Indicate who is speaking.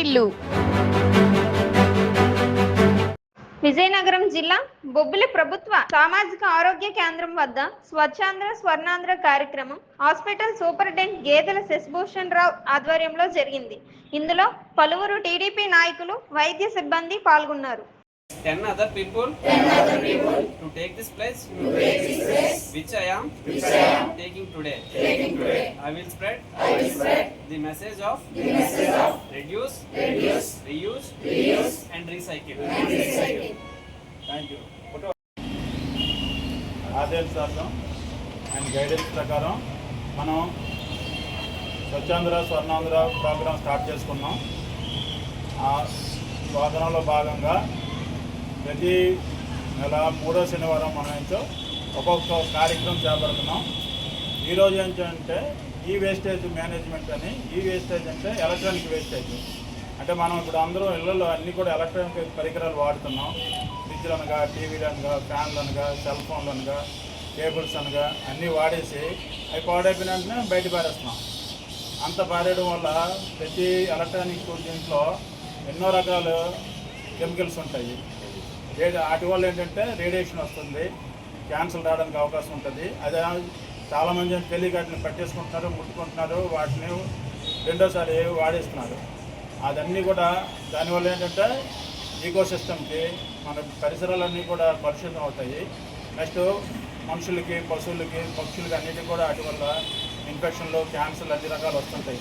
Speaker 1: వాటిల్లు. విజయనగరం జిల్లా బొబ్బిలి ప్రభుత్వ సామాజిక ఆరోగ్య కేంద్రం వద్ద స్వచ్ఛాంధ్ర స్వర్ణాంధ్ర కార్యక్రమం హాస్పిటల్ సూపరింటెండెంట్ గేదెల శశిభూషణ్ రావు ఆధ్వర్యంలో జరిగింది. ఇందులో పలువురు టీడీపీ నాయకులు, వైద్య సిబ్బంది పాల్గొన్నారు.
Speaker 2: 10 other people to take this place, which I am taking today. I will spread the message of reduce, reuse and recycle.
Speaker 3: Thank you. ఆదేశాలు అండ్ గైడెన్స్ ప్రకారం మనం స్వచ్ఛాంధ్ర స్వర్ణాంధ్ర ప్రోగ్రాం స్టార్ట్ చేసుకున్నాం. ఆ ప్రోగ్రాంలో భాగంగా ప్రతి నెల 3వ శనివారం మనం ఒక్కొక్క కార్యక్రమం చేపడుతున్నాం. ఈరోజు ఏంటంటే ఈ వేస్టేజ్ మేనేజ్మెంట్ అని. ఈ వేస్టేజ్ అంటే ఎలక్ట్రానిక్ వేస్టేజ్. అంటే మనం ఇప్పుడు అందరూ ఇళ్లలో అన్నీ కూడా ఎలక్ట్రానిక్ పరికరాలు వాడుతున్నాం. ఫ్రిడ్జ్లు అనగా, టీవీలు అనగా, ఫ్యాన్లు అనగా, సెల్ ఫోన్లు అనగా, కేబుల్స్ అనగా అన్నీ వాడేసి అవి పాడైపోయిన వెంటనే బయట పారేస్తున్నాం. అంత పారేయడం వల్ల ప్రతి ఎలక్ట్రానిక్ దీంట్లో ఎన్నో రకాల కెమికల్స్ ఉంటాయి. వాటి వల్ల ఏంటంటే రేడియేషన్ వస్తుంది, క్యాన్సర్ రావడానికి అవకాశం ఉంటుంది. అదే చాలామంది తెలియక వాటిని పట్టేసుకుంటున్నారు, ముట్టుకుంటున్నారు, వాటిని రెండోసారి వాడేస్తున్నారు. అదన్నీ కూడా దానివల్ల ఏంటంటే ఈకో సిస్టమ్కి మన పరిసరాలన్నీ కూడా కలుషితం అవుతాయి. నెక్స్ట్ మనుషులకి, పశువులకి, పక్షులకి అన్నిటికీ కూడా వాటి వల్ల ఇన్ఫెక్షన్లు, క్యాన్సర్లు అన్ని రకాలు వస్తుంటాయి.